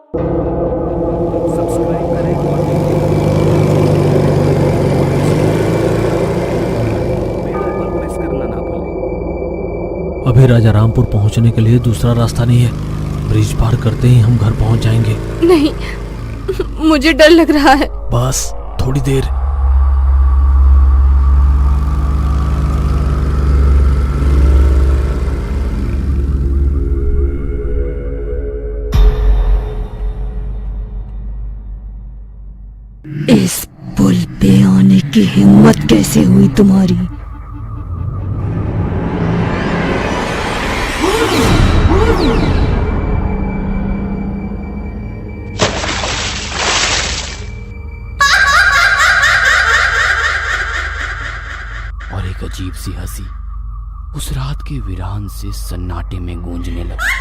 Subscribe करें और bell icon press करना ना भूलें। अभी राजा रामपुर पहुंचने के लिए दूसरा रास्ता नहीं है। ब्रिज पार करते ही हम घर पहुंच जाएंगे। नहीं, मुझे डर लग रहा है। बस थोड़ी देर। इस पुल पे आने की हिम्मत कैसे हुई तुम्हारी? और एक अजीब सी हंसी उस रात के वीरान से सन्नाटे में गूंजने लगी।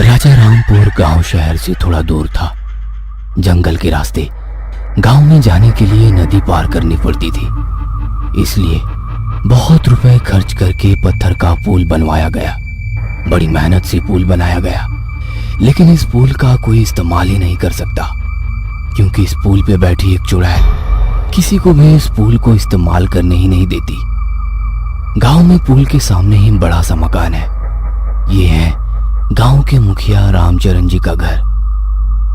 राजा रामपुर गांव शहर से थोड़ा दूर था। जंगल के रास्ते गांव में जाने के लिए नदी पार करनी पड़ती थी, इसलिए बहुत रुपए खर्च करके पत्थर का पुल बनवाया गया। बड़ी मेहनत से पुल बनाया गया, लेकिन इस पुल का कोई इस्तेमाल ही नहीं कर सकता, क्योंकि इस पुल पे बैठी एक चुड़ैल किसी को भी इस पुल को इस्तेमाल करने ही नहीं देती। गांव में पुल के सामने ही बड़ा सा मकान है। ये है गांव के मुखिया रामचरण जी का घर।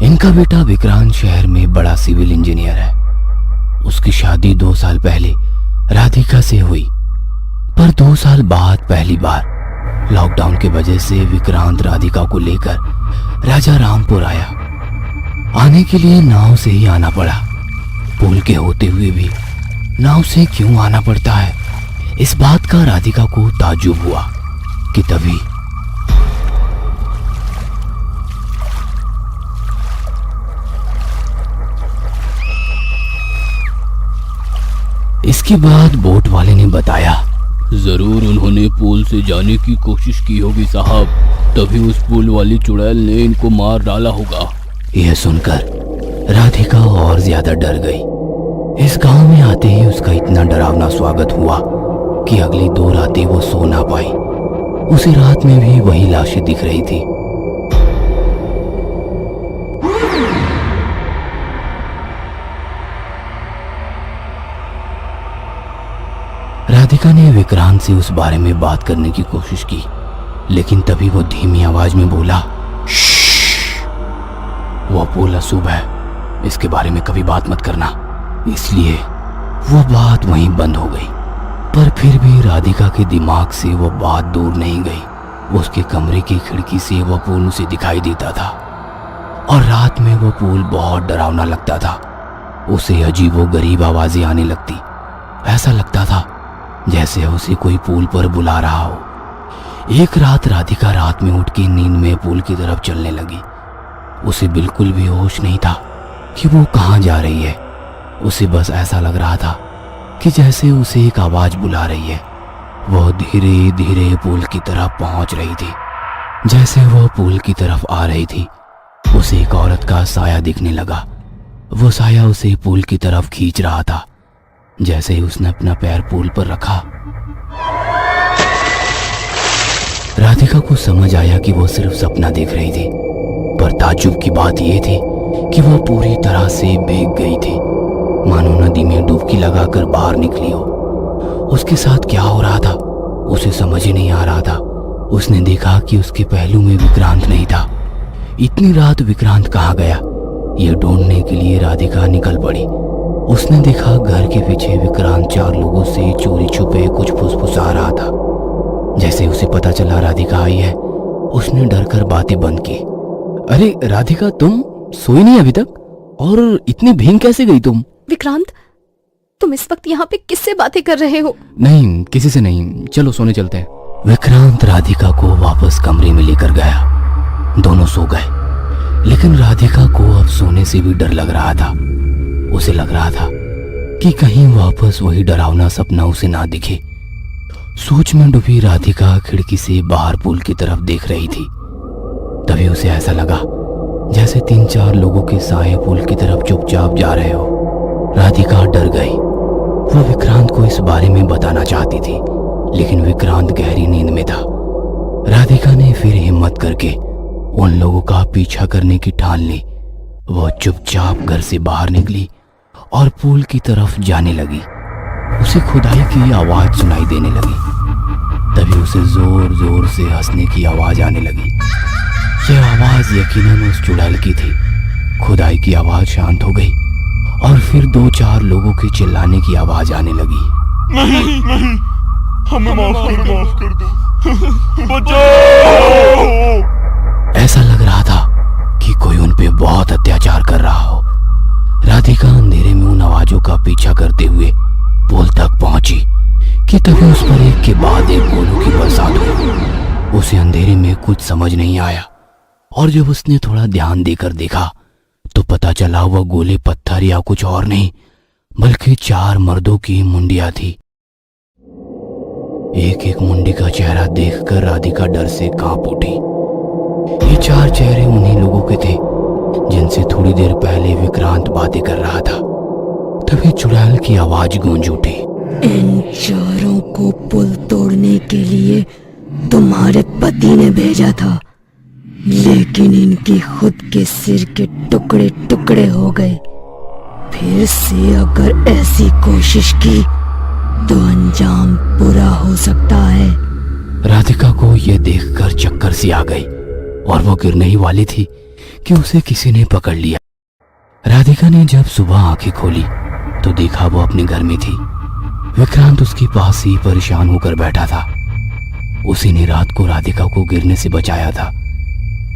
इनका बेटा विक्रांत शहर में बड़ा सिविल इंजीनियर है। उसकी शादी 2 साल पहले राधिका से हुई, पर 2 साल बाद पहली बार लॉकडाउन की वजह से विक्रांत राधिका को लेकर राजा रामपुर आया। आने के लिए नाव से ही आना पड़ा। पुल के होते हुए भी नाव से क्यों आना पड़ता है, इस बात का राधिका को ताज्जुब हुआ कि तभी इसके बाद बोट वाले ने बताया, जरूर उन्होंने पुल से जाने की कोशिश की होगी साहब, तभी उस पुल वाली चुड़ैल ने इनको मार डाला होगा। यह सुनकर राधिका और ज्यादा डर गई। इस गांव में आते ही उसका इतना डरावना स्वागत हुआ कि अगली 2 रातें वो सो ना पाई। उसी रात में भी वही लाशें दिख रही थी। राधिका ने विक्रांत से उस बारे में बात करने की कोशिश की, लेकिन तभी वो धीमी आवाज में बोला, वो पुल अशुभ है, इसके बारे में कभी बात मत करना। इसलिए वो बात वहीं बंद हो गई। पर फिर भी राधिका के दिमाग से वो बात दूर नहीं गई। उसके कमरे की खिड़की से वो पुल उसे दिखाई देता था, और रात में वो पुल बहुत डरावना लगता था। उसे अजीबोगरीब आवाजें आने लगती। ऐसा लगता था जैसे उसे कोई पुल पर बुला रहा हो। एक रात राधिका रात में उठ के नींद में पुल की तरफ चलने लगी। उसे बिल्कुल भी होश नहीं था कि वो कहाँ जा रही है। उसे बस ऐसा लग रहा था कि जैसे उसे एक आवाज बुला रही है। वो धीरे धीरे पुल की तरफ पहुंच रही थी। जैसे वो पुल की तरफ आ रही थी, उसे एक औरत का साया दिखने लगा। वो साया उसे पुल की तरफ खींच रहा था। जैसे ही उसने अपना पैर पुल पर रखा, राधिका को समझ आया कि वो सिर्फ सपना देख रही थी। पर ताज्जुब की बात यह थी कि वो पूरी तरह से भीग गई थी, मानो नदी में डुबकी लगाकर बाहर निकली हो। उसके साथ क्या हो रहा था उसे समझ ही नहीं आ रहा था। उसने देखा कि उसके पहलू में विक्रांत नहीं था। इतनी रात विक्रांत कहाँ गया, ये ढूंढने के लिए राधिका निकल पड़ी। उसने देखा घर के पीछे विक्रांत 4 लोगों से चोरी छुपे कुछ फुसफुसा रहा था। जैसे उसे पता चला राधिका आई है, उसने डरकर बातें बंद की। अरे राधिका, तुम सोई नहीं अभी तक? और इतनी भीग कैसे गई तुम? विक्रांत, तुम इस वक्त यहाँ पे किससे बातें कर रहे हो? नहीं, किसी से नहीं, चलो सोने चलते हैं। विक्रांत राधिका को वापस कमरे में लेकर गया। दोनों सो गए, लेकिन राधिका को अब सोने से भी डर लग रहा था। उसे लग रहा था कि कहीं वापस वही डरावना सपना उसे ना दिखे। सोच में डूबी राधिका खिड़की से बाहर पुल की तरफ देख रही थी। तभी उसे ऐसा लगा जैसे 3-4 लोगों के साए पुल की तरफ चुपचाप जा रहे हो। राधिका डर गई। वो विक्रांत को इस बारे में बताना चाहती थी, लेकिन विक्रांत गहरी नींद में था। राधिका ने फिर हिम्मत करके उन लोगों का पीछा करने की ठान ली। वह चुपचाप घर से बाहर निकली और पुल की तरफ जाने लगी। उसे खुदाई की आवाज सुनाई देने लगी। तभी उसे जोर जोर से हंसने की आवाज आने लगी। यह आवाज यकीनन उस चुड़ैल की थी। खुदाई की आवाज शांत हो गई और फिर 2-4 लोगों के चिल्लाने की आवाज आने लगी। नहीं नहीं, हमें माफ कर दो, बचाओ। ऐसा लग रहा था कि कोई उन पे बहुत अत्याचार कर रहा हो। राधिका अंधेरे में उन आवाजों का पीछा करते हुए पुल तक पहुंची कि तभी उस पर एक के बाद एक गोलों की बरसात हुई। उसे अंधेरे में कुछ समझ नहीं आया और जब उसने थोड़ा ध्यान देकर देखा तो पता चला वह गोले पत्थर या कुछ और नहीं बल्कि 4 मर्दों की मुंडियां थी। एक एक मुंडी का चेहरा देखकर राधिका डर से कांप उठी। ये 4 चेहरे उन्हीं लोगों के थे जिनसे थोड़ी देर पहले विक्रांत बातें कर रहा था। तभी चुड़ैल की आवाज गूंज उठी। इन चारों को पुल तोड़ने के लिए तुम्हारे पति ने भेजा था, लेकिन इनकी खुद के सिर के टुकड़े टुकड़े हो गए। फिर से अगर ऐसी कोशिश की तो अंजाम बुरा हो सकता है। राधिका को यह देखकर चक्कर सी आ गई और वो गिरने ही वाली थी कि उसे किसी ने पकड़ लिया। राधिका ने जब सुबह आंखें खोली तो देखा वो अपने घर में थी। विक्रांत उसके पास ही परेशान होकर बैठा था। उसी ने रात को राधिका को गिरने से बचाया था,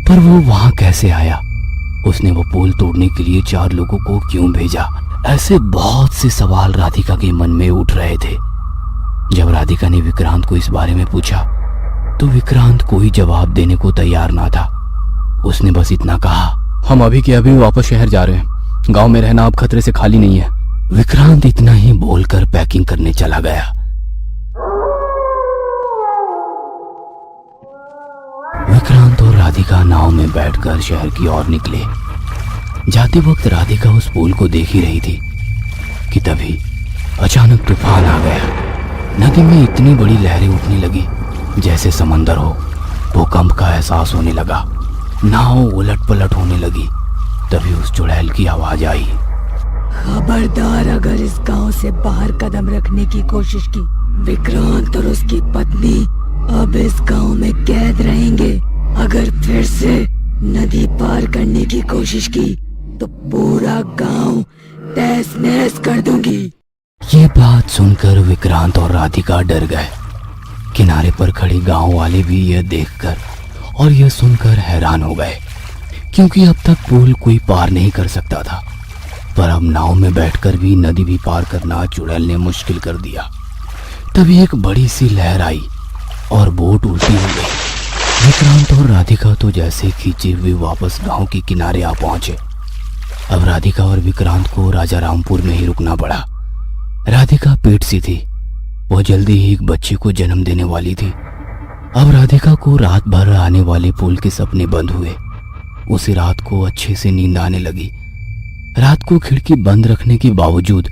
पर वो वहां कैसे आया? उसने वो पुल तोड़ने के लिए 4 लोगों को क्यों भेजा? ऐसे बहुत से सवाल राधिका के मन में उठ रहे थे। जब राधिका ने विक्रांत को इस बारे में पूछा तो विक्रांत कोई जवाब देने को तैयार ना था। उसने बस इतना कहा, हम अभी के अभी वापस शहर जा रहे हैं। गांव में रहना अब खतरे से खाली नहीं है। विक्रांत इतना ही बोलकर पैकिंग करने चला गया। विक्रांत और राधिका नाव में बैठकर शहर की ओर निकले। जाते वक्त राधिका उस पुल को देख ही रही थी कि तभी अचानक तूफान आ गया। नदी में इतनी बड़ी लहरें उठने लगी जैसे समंदर हो। भूकंप का एहसास होने लगा। नाव उलट पलट होने लगी। तभी उस चुड़ैल की आवाज आई। खबरदार, अगर इस गांव से बाहर कदम रखने की कोशिश की, विक्रांत और उसकी पत्नी अब इस गांव में कैद रहेंगे। अगर फिर से नदी पार करने की कोशिश की तो पूरा गांव तहस नहस कर दूंगी। ये बात सुनकर विक्रांत और राधिका डर गए। किनारे पर खड़े गांव वाले भी यह देखकर और यह सुनकर हैरान हो गए, क्योंकि अब तक पुल कोई पार नहीं कर सकता था, पर अब नाव में बैठकर भी नदी भी पार करना चुड़ैल ने मुश्किल कर दिया। तभी एक बड़ी सी लहर आई और बोट उल्टी हो गई। विक्रांत और राधिका तो जैसे खींचे हुए वापस गांव के किनारे आ पहुंचे। अब राधिका और विक्रांत को राजा रामपुर में ही रुकना पड़ा। राधिका पेट सी थी। वह जल्दी ही एक बच्चे को जन्म देने वाली थी। अब राधिका को रात भर आने वाले पुल के सपने बंद हुए। उसे रात को अच्छे से नींद आने लगी। रात को खिड़की बंद रखने के बावजूद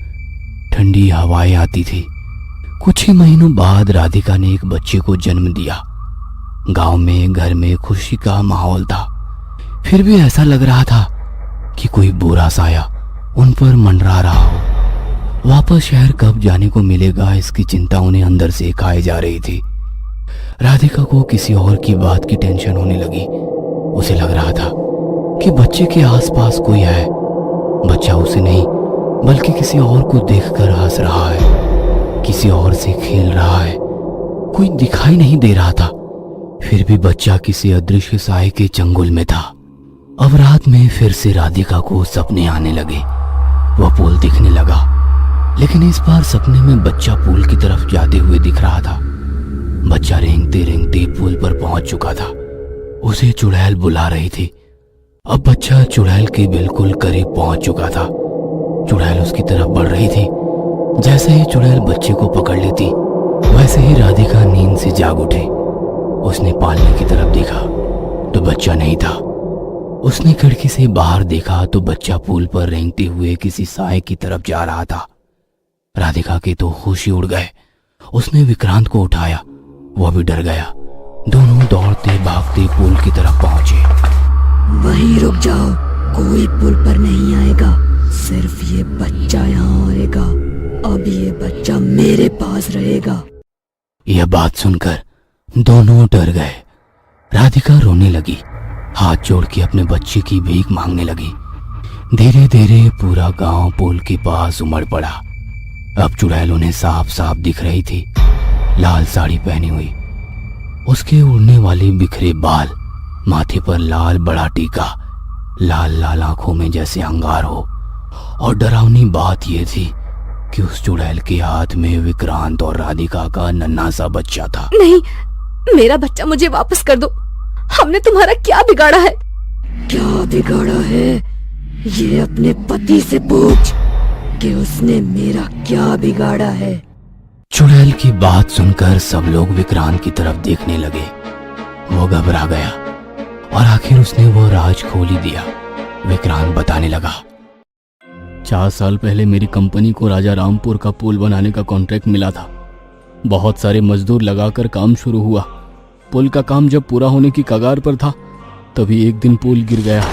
ठंडी हवाएं आती थी। कुछ ही महीनों बाद राधिका ने एक बच्चे को जन्म दिया। गांव में घर में खुशी का माहौल था। फिर भी ऐसा लग रहा था कि कोई बुरा साया उन पर मंडरा रहा हो। वापस शहर कब जाने को मिलेगा, इसकी चिंता उन्हें अंदर से खाए जा रही थी। राधिका को किसी और की बात की टेंशन होने लगी। उसे लग रहा था कि बच्चे के आसपास कोई है। बच्चा उसे नहीं बल्कि किसी और को देखकर हंस रहा है, किसी और से खेल रहा है। कोई दिखाई नहीं दे रहा था, फिर भी बच्चा किसी अदृश्य साए के चंगुल में था। अब रात में फिर से राधिका को सपने आने लगे। वह पुल दिखने लगा, लेकिन इस बार सपने में बच्चा पुल की तरफ जाते हुए दिख रहा था। बच्चा रेंगते रेंगते पुल पर पहुंच चुका था। उसे चुड़ैल बुला रही थी। अब बच्चा चुड़ैल के बिल्कुल करीब पहुंच चुका था। चुड़ैल उसकी तरफ बढ़ रही थी। जैसे ही चुड़ैल बच्चे को पकड़ लेती, वैसे ही राधिका नींद से जाग उठी। उसने पालने की तरफ देखा तो बच्चा नहीं था। उसने खिड़की से बाहर देखा तो बच्चा पुल पर रेंगते हुए किसी साए की तरफ जा रहा था। राधिका के तो होश ही उड़ गए। उसने विक्रांत को उठाया, वह भी डर गया। दोनों दौड़ते भागते पुल की तरफ पहुंचे। वहीं रुक जाओ, कोई पुल पर नहीं आएगा, सिर्फ ये बच्चा यहाँ आएगा। अब ये बच्चा मेरे पास रहेगा। यह बात सुनकर दोनों डर गए। राधिका रोने लगी, हाथ जोड़ के अपने बच्चे की भीख मांगने लगी। धीरे धीरे पूरा गांव पुल के पास उमड़ पड़ा। अब चुड़ैल उन्हें साफ साफ दिख रही थी, लाल साड़ी पहनी हुई, उसके उड़ने वाले बिखरे बाल, माथे पर लाल बड़ा टीका, लाल लाल आंखों में जैसे अंगार हो। और डरावनी बात यह थी कि उस चुड़ैल के हाथ में विक्रांत और राधिका का नन्हा सा बच्चा था। नहीं, मेरा बच्चा मुझे वापस कर दो। हमने तुम्हारा क्या बिगाड़ा है? क्या बिगाड़ा है? ये अपने पति से पूछ कि उसने मेरा क्या बिगाड़ा है। चुड़ैल की बात सुनकर सब लोग विक्रांत की तरफ देखने लगे। वो घबरा गया और आखिर उसने वो राज खोल ही दिया। विक्रांत बताने लगा, 4 साल पहले मेरी कंपनी को राजा रामपुर का पुल बनाने का कॉन्ट्रैक्ट मिला था। बहुत सारे मजदूर लगाकर काम शुरू हुआ। पुल का काम जब पूरा होने की कगार पर था, तभी एक दिन पुल गिर गया।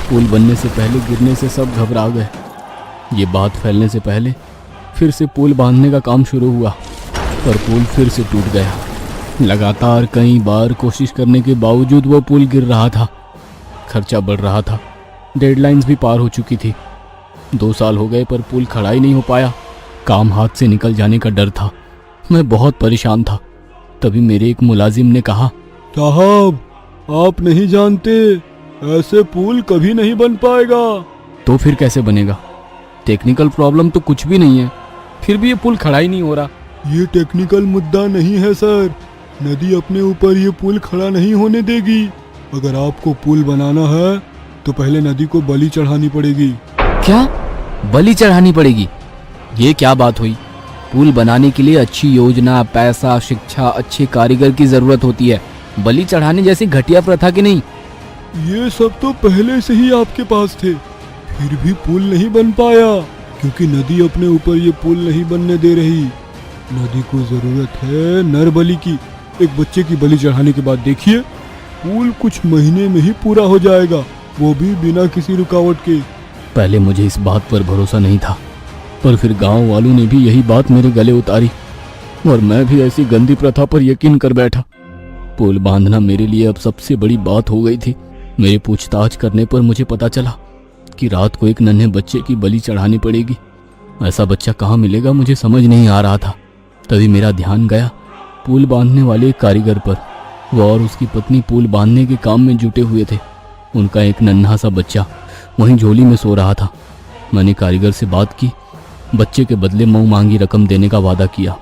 पुल बनने से पहले गिरने से सब घबरा गए। ये बात फैलने से पहले फिर से पुल बांधने का काम शुरू हुआ, पर पुल फिर से टूट गया। लगातार कई बार कोशिश करने के बावजूद वो पुल गिर रहा था। खर्चा बढ़ रहा था, डेडलाइंस भी पार हो चुकी थी। 2 साल हो गए पर पुल खड़ा ही नहीं हो पाया। काम हाथ से निकल जाने का डर था। मैं बहुत परेशान था। तभी मेरे एक मुलाजिम ने कहा, साहब, आप नहीं जानते, ऐसे पुल कभी नहीं बन पाएगा। तो फिर कैसे बनेगा? टेक्निकल प्रॉब्लम तो कुछ भी नहीं है, फिर भी ये पुल खड़ा ही नहीं हो रहा। ये टेक्निकल मुद्दा नहीं है सर। नदी अपने ऊपर ये पुल खड़ा नहीं होने देगी। अगर आपको पुल बनाना है तो पहले नदी को बलि चढ़ानी पड़ेगी। क्या? बलि चढ़ानी पड़ेगी? ये क्या बात हुई? पुल बनाने के लिए अच्छी योजना, पैसा, शिक्षा, अच्छे कारीगर की जरूरत होती है। बलि चढ़ाने जैसी घटिया प्रथा की नहीं। ये सब तो पहले से ही आपके पास थे, फिर भी पुल नहीं बन पाया क्योंकि नदी अपने ऊपर ये पुल नहीं बनने दे रही। नदी को जरूरत है नर बलि की। एक बच्चे की बलि चढ़ाने के बाद देखिए, पुल कुछ महीने में ही पूरा हो जाएगा, वो भी बिना किसी रुकावट के। पहले मुझे इस बात पर भरोसा नहीं था, पर फिर गांव वालों ने भी यही बात मेरे गले उतारी और मैं भी ऐसी गंदी प्रथा पर यकीन कर बैठा। पुल बांधना मेरे लिए अब सबसे बड़ी बात हो गई थी। मेरे पूछताछ करने पर मुझे पता चला कि रात को एक नन्हे बच्चे की बलि चढ़ानी पड़ेगी। ऐसा बच्चा कहाँ मिलेगा मुझे समझ नहीं आ रहा था। तभी मेरा ध्यान गया पुल बांधने वाले एक कारीगर पर। वो और उसकी पत्नी पुल बांधने के काम में जुटे हुए थे। उनका एक नन्हा सा बच्चा वहीं झोली में सो रहा था। मैंने कारीगर से बात की, बच्चे के बदले मुंह मांगी रकम देने का वादा किया।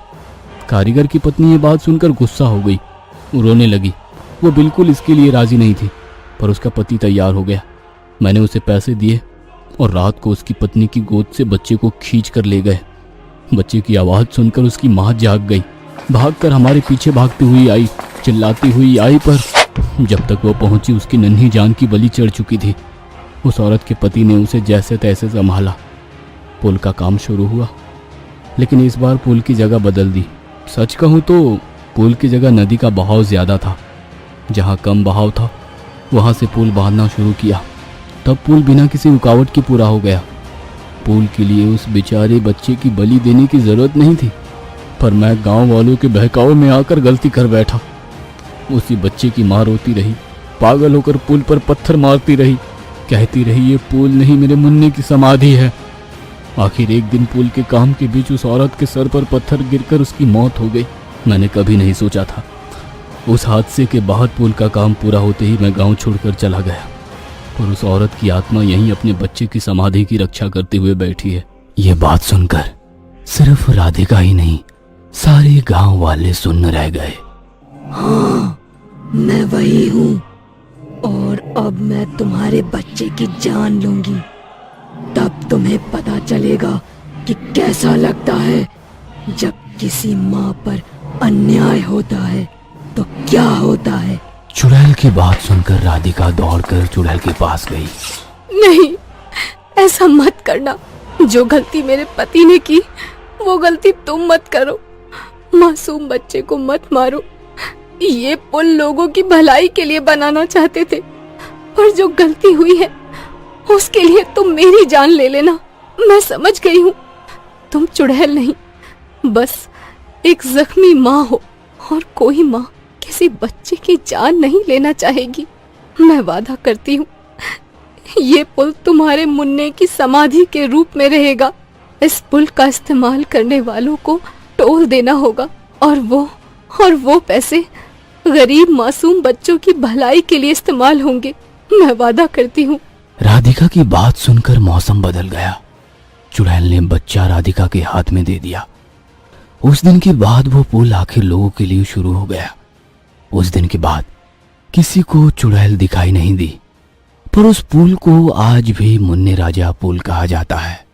कारीगर की पत्नी ये बात सुनकर गुस्सा हो गई, रोने लगी। वो बिल्कुल इसके लिए राजी नहीं थी, पर उसका पति तैयार हो गया। मैंने उसे पैसे दिए और रात को उसकी पत्नी की गोद से बच्चे को खींच कर ले गए। बच्चे की आवाज़ सुनकर उसकी माँ जाग गई, भागकर हमारे पीछे भागती हुई आई, चिल्लाती हुई आई, पर जब तक वो पहुंची उसकी नन्ही जान की बलि चढ़ चुकी थी। उस औरत के पति ने उसे जैसे तैसे संभाला। पुल का काम शुरू हुआ, लेकिन इस बार पुल की जगह बदल दी। सच कहूँ तो पुल की जगह नदी का बहाव ज़्यादा था। जहाँ कम बहाव था वहाँ से पुल बांधना शुरू किया। तब पुल बिना किसी रुकावट के पूरा हो गया। पुल के लिए उस बेचारे बच्चे की बलि देने की ज़रूरत नहीं थी, पर मैं गांव वालों के बहकावे में आकर गलती कर बैठा। उसी बच्चे की माँ रोती रही, पागल होकर पुल पर पत्थर मारती रही, कहती रही ये पुल नहीं मेरे मुन्ने की समाधि है। आखिर एक दिन पुल के काम के बीच उस औरत के सर पर पत्थर गिरकर उसकी मौत हो गई। मैंने कभी नहीं सोचा था। उस हादसे के बाद पुल का काम पूरा होते ही मैं गांव छोड़कर चला गया, और उस औरत की आत्मा यहीं अपने बच्चे की समाधि की रक्षा करते हुए बैठी है। ये बात सुनकर सिर्फ राधिका ही नहीं, सारे गांव वाले सुन्न रह गए। हाँ, मैं वही हूँ, और अब मैं तुम्हारे बच्चे की जान लूंगी। तब तुम्हें पता चलेगा कि कैसा लगता है जब किसी माँ पर अन्याय होता है तो क्या होता है। चुड़ैल की बात सुनकर राधिका दौड़कर चुड़ैल के पास गई। नहीं, ऐसा मत करना। जो गलती मेरे पति ने की वो गलती तुम मत करो। मासूम बच्चे को मत मारो। ये पुल लोगों की भलाई के लिए बनाना चाहते थे, और जो गलती हुई है उसके लिए तुम मेरी जान ले लेना। मैं समझ गई हूँ, तुम चुड़ैल नहीं, बस एक जख्मी माँ हो, और कोई माँ किसी बच्चे की जान नहीं लेना चाहेगी। मैं वादा करती हूँ, ये पुल तुम्हारे मुन्ने की समाधि के रूप में रहेगा। इस पुल का इस्तेमाल करने वालों को टोल देना होगा, और वो पैसे गरीब मासूम बच्चों की भलाई के लिए इस्तेमाल होंगे। मैं वादा करती हूँ। राधिका की बात सुनकर मौसम बदल गया। चुड़ैल ने बच्चा राधिका के हाथ में दे दिया। उस दिन के बाद वो पुल आखिर लोगों के लिए शुरू हो गया। उस दिन के बाद किसी को चुड़ैल दिखाई नहीं दी, पर उस पुल को आज भी मुन्ने राजा पुल कहा जाता है।